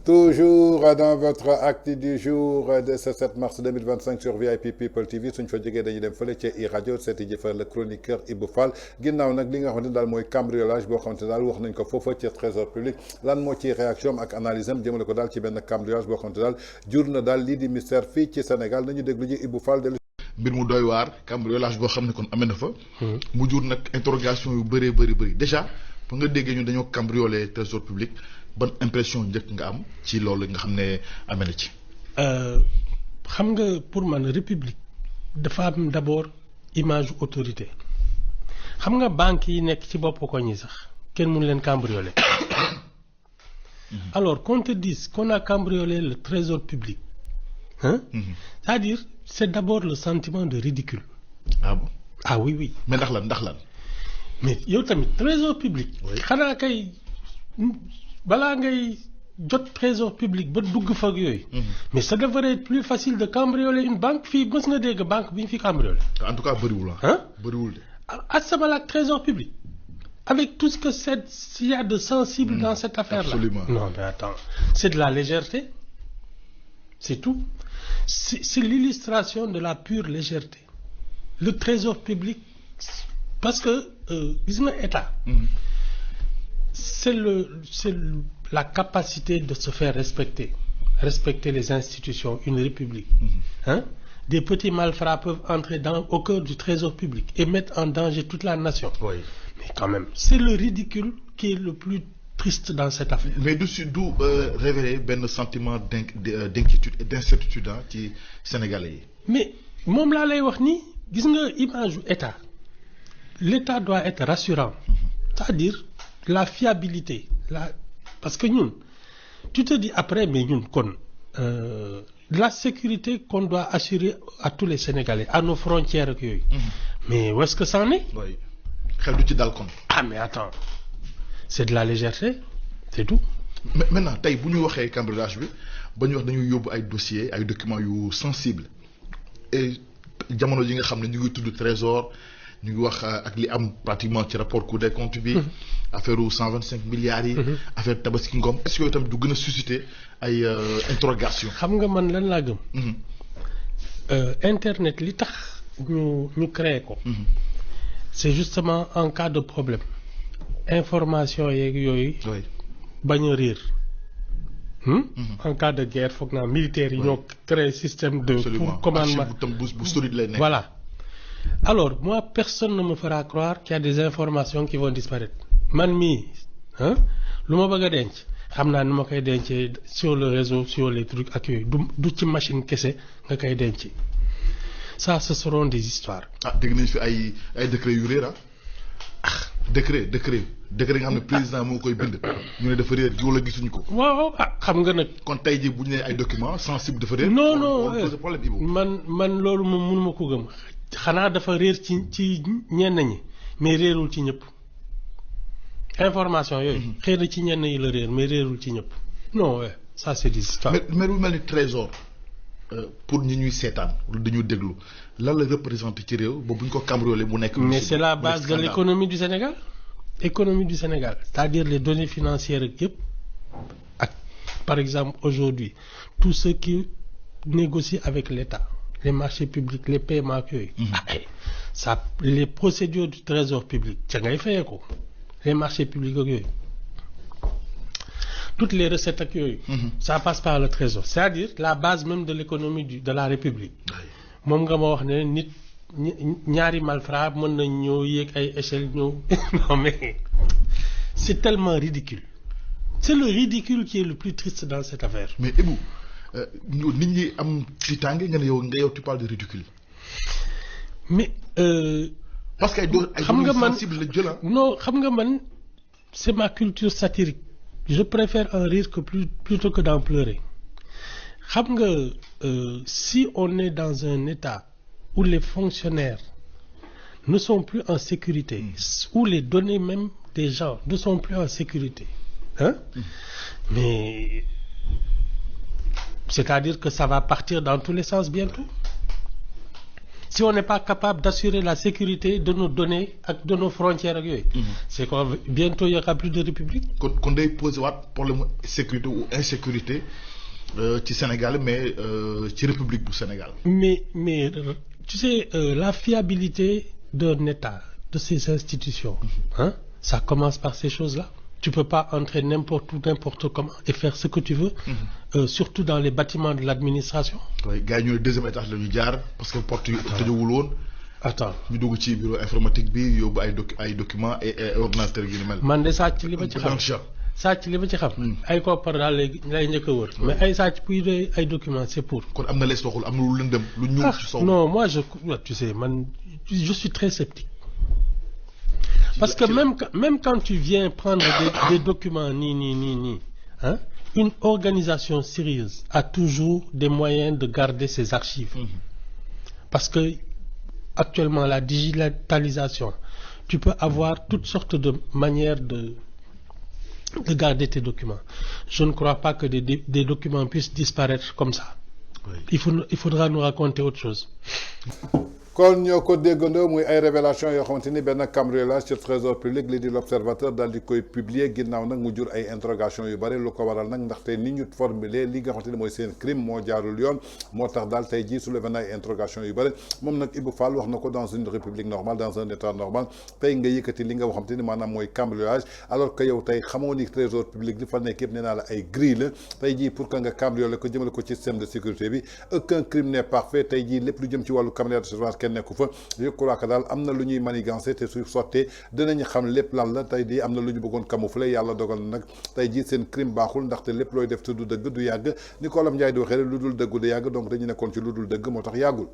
Toujours dans votre acte du jour de ce 7 mars 2025 sur VIP People TV suñ fa jógee dañuy dem fële ca i rajo seeti jëfër le chroniqueur Ibou Fall ginnaaw nag li nga xamante ne daal mooy cambriolage boo xamante ne daal wax nañ ko foofa ci trésor public lan moo ci réaction ak analyse am jëmale ko daal ci benn cambriolage boo xamante ne daal jur na daal lii di mystère fii ci Sénégal nañu déglu ji Ibou Fall de mbir mu doy waar cambriolage boo xam ne kon amee na fa. mu jur nag interrogation yu bëree bëri déjà ba nga déggee ñu dañoo cambrioler trésor public ban impression njëkk nga am ci loolu nga xam ne amee na ci. xam nga pour man république dafa am d'abord image autorité xam nga banque yi nekk ci bopp ko ñi sax kenn mënu leen cambrioler. alors qu'on te dise qu'on a cambriolé le trésor public hein. C'est-à-dire c'est d'abord le sentiment de ridicule. Ah bon? Ah oui. mais ndax lan. mais yow tamit trésor public. xanaa kay balaa ngay jot trésor public ba dugg fa ak yooyu. mais ça devrait être plus facile de cambrioler une banque fii mës nga dégg banque bi ñu fi cambrioler. en tout cas bëriwul ah. bëriwul de. asamala trésor public. avec tout ce que s'il y a de sensible dans cette affaire-là. Absolument. Non mais attends, c'est de la légèreté. C'est tout. C'est l'illustration de la pure légèreté. Le trésor public, parce que gis nga état. C'est la capacité de se faire respecter les institutions, une république. Hein? Des petits malfrats peuvent entrer au cœur du trésor public et mettre en danger toute la nation. Oui. Mais quand même, c'est le ridicule qui est le plus triste dans cette affaire. Mais d'où révéler ben sentiment d'inquiétude et d'incertitude ci Sénégalais yi. Mais moom laa lay wax ni gis nga image u état l'état doit être rassurant. C'est-à-dire la fiabilité parce que ñun tu te dis après mais ñun kon la sécurité qu'on doit assurer à tous les Sénégalais à nos frontières ak yooyu. Mais où est-ce que ça en est? Oui. xel du ci dal kon. Ah mais attends, c'est de la légèreté, c'est tout. mais maintenant tey bu ñu waxee cambriolage bi ba ñu wax dañuy yóbbu ay dossiers ay documents yu sensibles et jamono ji nga xam ne ñu ngi tudd trésor ñu ngi wax ak li am pratiquement ci rapport Cour des comptes bi. affaire u 125 milliards yi. affaire Tabaski Ngom est-ce que yooyu tamit du gën a susciter ay interrogations. xam nga man lan laa gëm. internet li tax ñu créé ko. C'est justement en cas de problème information yeeg yooyu. oui. bañ a réer. En cas de guerre foog naa militaires yi ñoo créé système de. pour commandement bu solide lay nekk. Voilà. Alors moi personne ne me fera croire qu'il y a des informations qui vont disparaître man mii lu ma bëgg a denc xam naa ni ma koy dencee sur le réseau sur les trucs ak yooyu du ci machine kese nga koy denc. Ça ce seront des histoires. ah dégg nañ fi ay décret yu réer décret nga xam ne président moo koy bind ñu ne dafa réer wala gisuñu ko. waaw xam nga nag. kon tey jii bu ñu nee ay documents sensibles dafa réer. non problème Ibou. man loolu moom mënuma ko gëm xanaa dafa réer ci ñenn ñi mais réerul ci ñëpp information yooyu. xëy na ci ñenn yi la réer mais réerul ci ñëpp. non ça c'est des histoires. mais lu mel ni trésor. pour ñi ñuy seetaan wala dañu déglu lan la représenté ci réew ba bu ñu ko cambriolé mu nekk. mais c'est la base de l'économie du Sénégal. Économie du Sénégal c'est-à-dire les données financières ak yëpp ak par exemple aujourd'hui tous ceux qui négocient avec l'État les marchés publics les paiements ak yooyu. ça les procédures du trésor public ca ngay fayee ko les marchés publics ak yooyu. toutes les recettes ak yooyu. Ça passe par le trésor c'est-à-dire la base même de l'économie de la République. moom nga ma wax ne nit ñaari malfrats mën nañ ñëw yéeg ay échelle ñëw non mais c'est tellement ridicule. C'est le ridicule qui est le plus triste dans cette affaire. mais Ibou nit ñi am ci tànge nga ne yow tu parles de ridicule. mais parce que ay xam nga man sensible la jël non xam nga man c'est ma culture satirique. Je préfère en rire que plutôt que d'en pleurer. Xam nga si on est dans un état où les fonctionnaires ne sont plus en sécurité, où les données même des gens ne sont plus en sécurité, mais c'est-à-dire que ça va partir dans tous les sens bientôt. si on n'est pas capable d'assurer la sécurité de nos données et de nos frontières ak yooyu. C'est quoi bientôt il y aura plus de république. kon day poser waat problème sécurité ou insécurité ci Sénégal mais ci république du Sénégal. Mais tu sais la fiabilité d'un État, de ses institutions, hein, ça commence par ces choses-là. Tu peux pas entrer n'importe où, n'importe comment et faire ce que tu veux, surtout dans les bâtiments de l'administration. Oui, gars yi ñu ne deuxième étage la ñu jaar parce que porte yi tëjewul woon. Attends, ñu dugg ci bureau informatique bi yóbbu ay documents et ordinateur yu ni mel. man de sàcc li ma ci xam sàcc li ma ci xam. ay koppar daal léegi lay njëkk a wër. mais ay sàcc puy doy ay documents c'est pour. kon am na lees waxul am na lu lëndëm lu ñuul ci sow. Non, moi tu sais man je suis très sceptique. Parce que même quand tu viens prendre des documents hein, une organisation sérieuse a toujours des moyens de garder ses archives. Parce que actuellement la digitalisation, tu peux avoir toutes sortes de manières de garder tes documents. Je ne crois pas que des documents puissent disparaître comme ça. Oui. Il faudra nous raconter autre chose. kon ñoo ko déggandoo muy ay révélation yoo xamante ni benn cambriolage ci trésor public li di l'observateur daal di koy publier ginnaaw nag mu jur ay interrogation yu bari lu ko waral nag ndaxte ni ñu formuler li nga xamante ni mooy seen crime moo jaarul yoon moo tax daal tey jii soulevé na ay interrogation yu bari moom nag Ibou Fall wax na ko dans une république normale dans un état normal tey nga yëkkati li nga xamante ni maanaam mooy cambriolage alors que yow tey xamoo ni trésor public li fa nekk yëpp nee naa la ay grille la tey jii pour que nga cambrioler ko jëmale ko ci système de sécurité bi aucun crime n'est parfait tey jii lépp lu jëm ci wàllu caméra de surveillance nekku fa je crois que daal am na lu ñuy manigancé te su sottee dinañu xam lépp lan la tey di am na lu ñu bëggoon camoufler yàlla dogal na nag tey jii seen crime baaxul ndaxte lépp looy def te du dëgg du yàgg ni ko Olof Njaay di waxee lu dul dëggu du yàgg donc dañu nekkoon ci lu dul dëgg moo tax yàggul